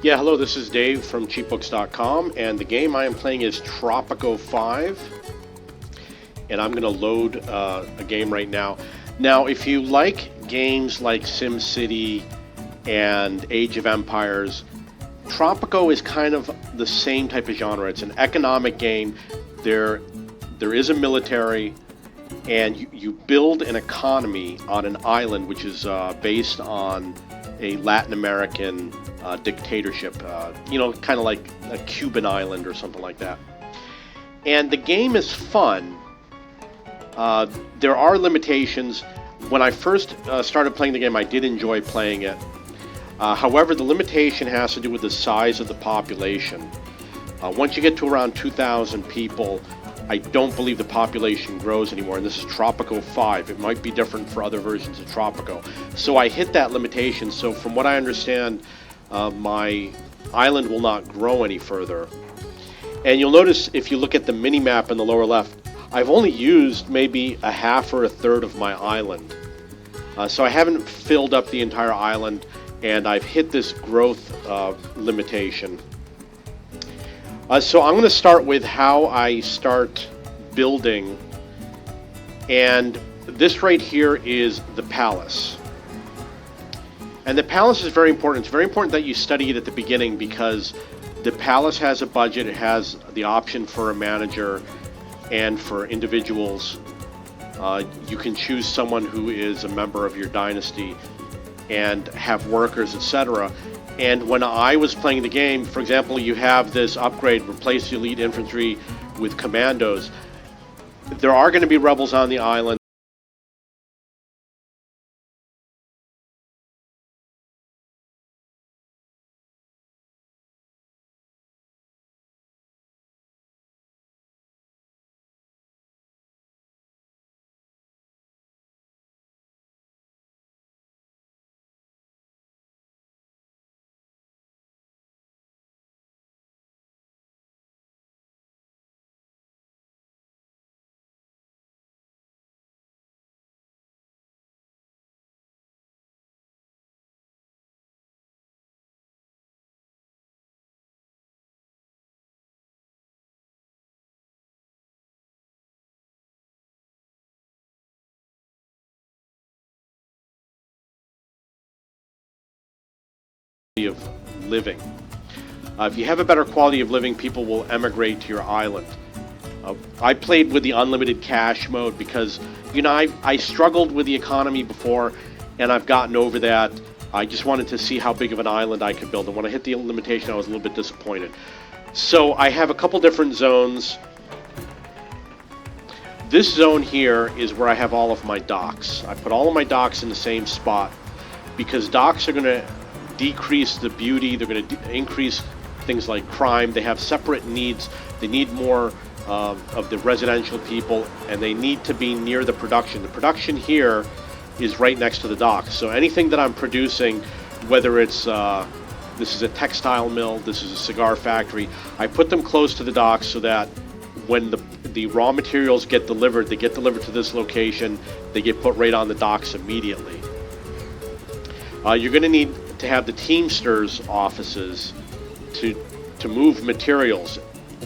Yeah, hello, this is Dave from cheapbooks.com, and the game I am playing is Tropico 5, and I'm going to load a game right now. Now, if you like games like SimCity and Age of Empires, Tropico is kind of the same type of genre. It's an economic game. There is a military, and you build an economy on an island which is based on a Latin American dictatorship, kind of like a Cuban island or something like that. And the game is fun. There are limitations. When I first started playing the game, I did enjoy playing it. However, the limitation has to do with the size of the population. Once you get to around 2,000 people, I don't believe the population grows anymore, and this is Tropico 5. It might be different for other versions of Tropico. So I hit that limitation, so from what I understand, my island will not grow any further. And you'll notice if you look at the mini-map in the lower left, I've only used maybe a half or a third of my island. So I haven't filled up the entire island, and I've hit this growth limitation. So I'm going to start with how I start building, and this right here is the palace. And the palace is very important. It's very important that you study it at the beginning because the palace has a budget, it has the option for a manager and for individuals. You can choose someone who is a member of your dynasty and have workers, etc. And when I was playing the game, for example, you have this upgrade, replace elite infantry with commandos. There are going to be rebels on the island. Of living. If you have a better quality of living, people will emigrate to your island. I played with the unlimited cash mode because, I struggled with the economy before, and I've gotten over that. I just wanted to see how big of an island I could build, and when I hit the limitation, I was a little bit disappointed. So I have a couple different zones. This zone here is where I have all of my docks. I put all of my docks in the same spot because docks are going to decrease the beauty, they're going to increase things like crime. They have separate needs. They need more of the residential people, and they need to be near the production. The production here is right next to the docks. So anything that I'm producing, whether it's this is a textile mill, this is a cigar factory, I put them close to the docks so that when the raw materials get delivered, they get delivered to this location, they get put right on the docks immediately. You're going to need to have the Teamsters offices to move materials.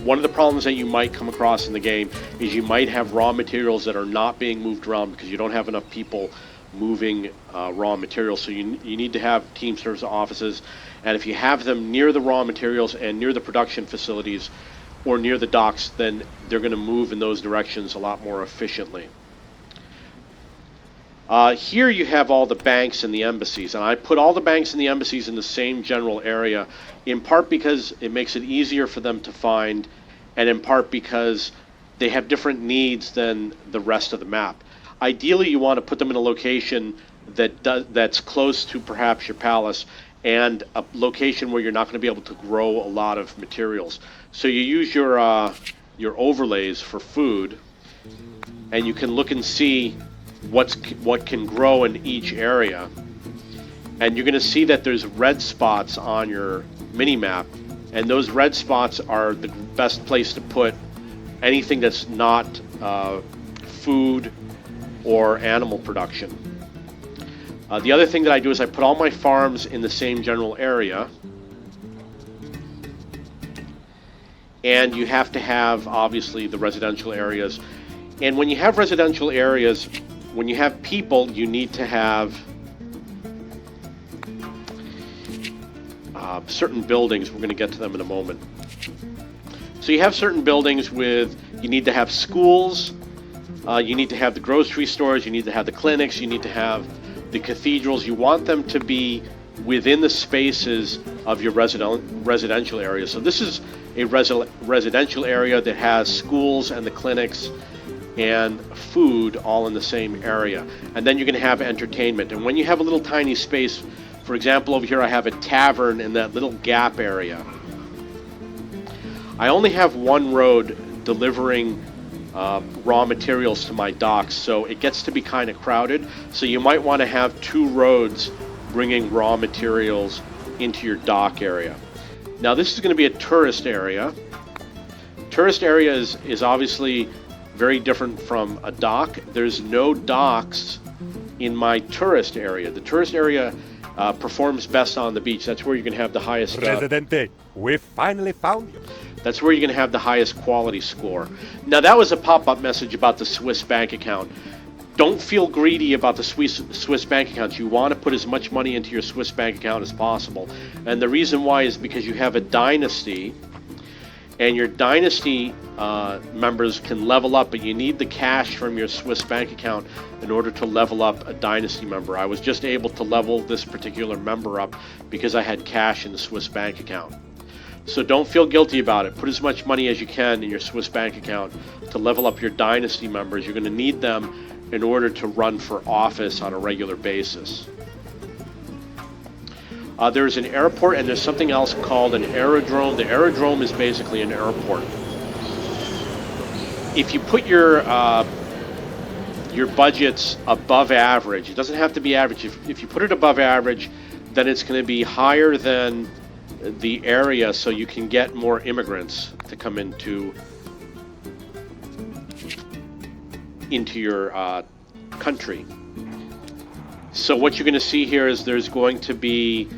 One of the problems that you might come across in the game is you might have raw materials that are not being moved around because you don't have enough people moving raw materials. So you need to have Teamsters offices, and if you have them near the raw materials and near the production facilities or near the docks, then they're going to move in those directions a lot more efficiently. Here you have all the banks and the embassies, and I put all the banks and the embassies in the same general area, in part because it makes it easier for them to find, and in part because they have different needs than the rest of the map. Ideally, you want to put them in a location that's close to perhaps your palace, and a location where you're not going to be able to grow a lot of materials. So you use your overlays for food, and you can look and see what can grow in each area. And you're going to see that there's red spots on your mini-map, and those red spots are the best place to put anything that's not food or animal production. The other thing that I do is I put all my farms in the same general area, and you have to have, obviously, the residential areas. And when you have residential areas, when you have people, you need to have certain buildings. We're going to get to them in a moment. So you have certain buildings with, you need to have schools, you need to have the grocery stores, you need to have the clinics, you need to have the cathedrals. You want them to be within the spaces of your residential area. So this is a residential area that has schools and the clinics and food all in the same area. And then you're going to have entertainment. And when you have a little tiny space, for example, over here I have a tavern in that little gap area. I only have one road delivering raw materials to my docks, so it gets to be kind of crowded. So you might want to have two roads bringing raw materials into your dock area. Now this is going to be a tourist area. Tourist area is obviously very different from a dock. There's no docks in my tourist area. The tourist area performs best on the beach. That's where you're going to have the highest... Presidente, we finally found you. That's where you're going to have the highest quality score. Now that was a pop-up message about the Swiss bank account. Don't feel greedy about the Swiss bank accounts. You want to put as much money into your Swiss bank account as possible. And the reason why is because you have a dynasty, and your dynasty members can level up, but you need the cash from your Swiss bank account in order to level up a dynasty member. I was just able to level this particular member up because I had cash in the Swiss bank account. So don't feel guilty about it. Put as much money as you can in your Swiss bank account to level up your dynasty members. You're going to need them in order to run for office on a regular basis. There's an airport, and there's something else called an aerodrome. The aerodrome is basically an airport. If you put your budgets above average, it doesn't have to be average. If you put it above average, then it's going to be higher than the area, so you can get more immigrants to come into your country. So what you're going to see here is there's going to be,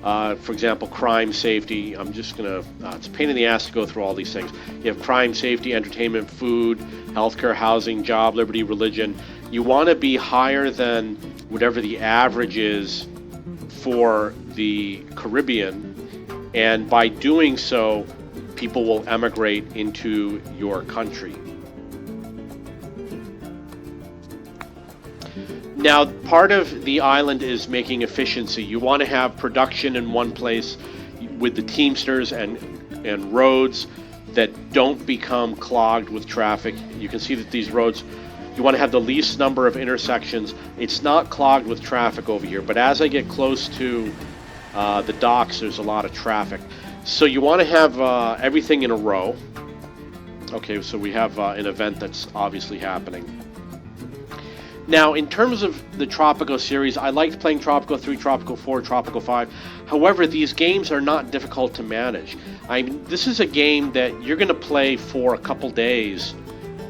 for example, crime, safety. I'm just going to, it's a pain in the ass to go through all these things. You have crime, safety, entertainment, food, healthcare, housing, job, liberty, religion. You want to be higher than whatever the average is for the Caribbean. And by doing so, people will emigrate into your country. Now, part of the island is making efficiency. You want to have production in one place with the Teamsters and roads that don't become clogged with traffic. You can see that these roads, you want to have the least number of intersections. It's not clogged with traffic over here, but as I get close to the docks, there's a lot of traffic. So you want to have everything in a row. Okay, so we have an event that's obviously happening. Now, in terms of the Tropico series, I liked playing Tropico 3, Tropico 4, Tropico 5. However, these games are not difficult to manage. I mean, this is a game that you're going to play for a couple days,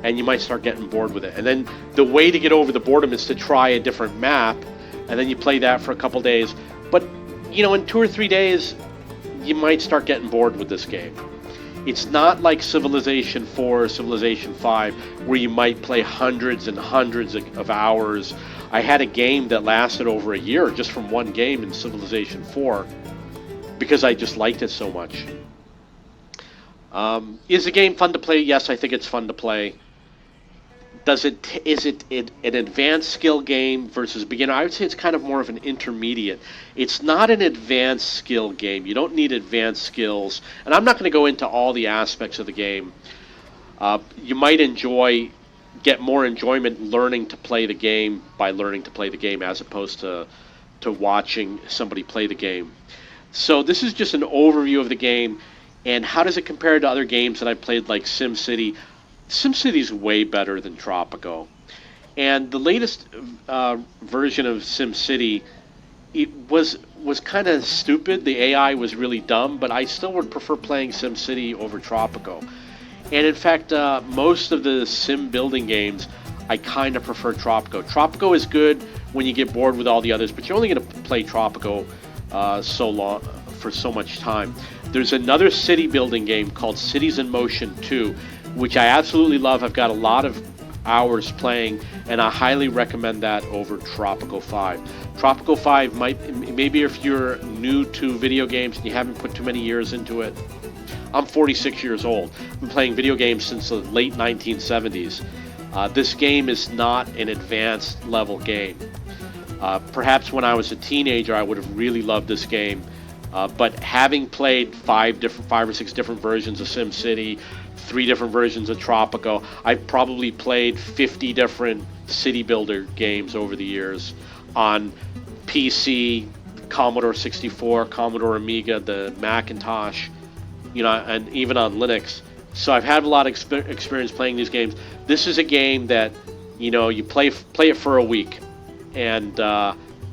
and you might start getting bored with it. And then the way to get over the boredom is to try a different map, and then you play that for a couple days. But, you know, in 2 or 3 days, you might start getting bored with this game. It's not like Civilization 4 or Civilization 5, where you might play hundreds and hundreds of hours. I had a game that lasted over a year just from one game in Civilization 4 because I just liked it so much. Is the game fun to play? Yes, I think it's fun to play. Is it an advanced skill game versus beginner? I would say it's kind of more of an intermediate. It's not an advanced skill game. You don't need advanced skills. And I'm not going to go into all the aspects of the game. You might get more enjoyment learning to play the game by learning to play the game as opposed to watching somebody play the game. So this is just an overview of the game. And how does it compare to other games that I've played like SimCity? SimCity is way better than Tropico, and the latest version of SimCity, it was kind of stupid. The AI was really dumb, but I still would prefer playing SimCity over Tropico. And in fact, most of the sim building games, I kind of prefer Tropico. Tropico is good when you get bored with all the others, but you're only going to play Tropico for so much time. There's another city building game called Cities in Motion 2, which I absolutely love. I've got a lot of hours playing, and I highly recommend that over Tropico 5. Tropico 5 maybe if you're new to video games and you haven't put too many years into it. I'm 46 years old. I've been playing video games since the late 1970s. This game is not an advanced level game. Perhaps when I was a teenager, I would have really loved this game. But having played five or six different versions of SimCity, 3 different versions of Tropico, I've probably played 50 different city builder games over the years on PC, Commodore 64, Commodore Amiga, the Macintosh, and even on Linux. So I've had a lot of experience playing these games. This is a game that, you play it for a week, and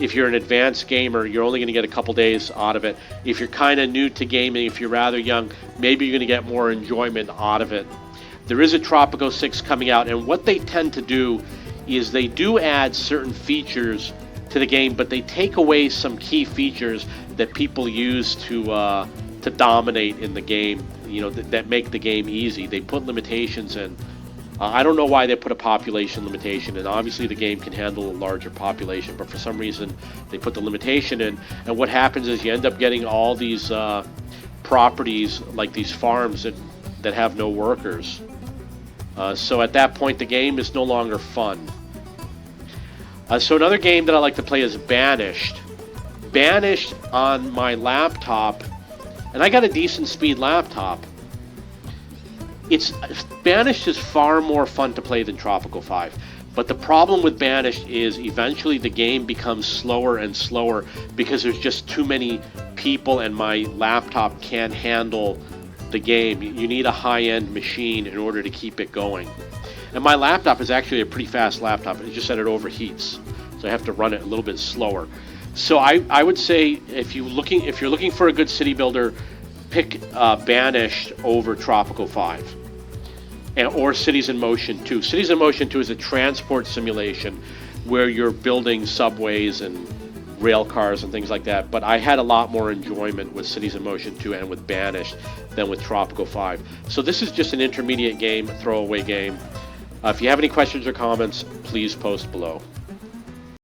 if you're an advanced gamer, you're only going to get a couple days out of it. If you're kind of new to gaming, if you're rather young, maybe you're going to get more enjoyment out of it. There is a Tropico 6 coming out, and what they tend to do is they do add certain features to the game, but they take away some key features that people use to dominate in the game, that make the game easy. They put limitations in. I don't know why they put a population limitation, and obviously the game can handle a larger population, but for some reason they put the limitation in, and what happens is you end up getting all these properties, like these farms that have no workers. So at that point the game is no longer fun. So another game that I like to play is Banished. Banished on my laptop, and I got a decent speed laptop. Banished is far more fun to play than Tropico 5, but the problem with Banished is eventually the game becomes slower and slower because there's just too many people and my laptop can't handle the game. You need a high-end machine in order to keep it going. And my laptop is actually a pretty fast laptop. It's just that it overheats, so I have to run it a little bit slower. So I would say if you're looking for a good city builder, pick Banished over Tropico 5. Or Cities in Motion 2. Cities in Motion 2 is a transport simulation where you're building subways and rail cars and things like that. But I had a lot more enjoyment with Cities in Motion 2 and with Banished than with Tropico 5. So this is just an intermediate game, a throwaway game. If you have any questions or comments, please post below.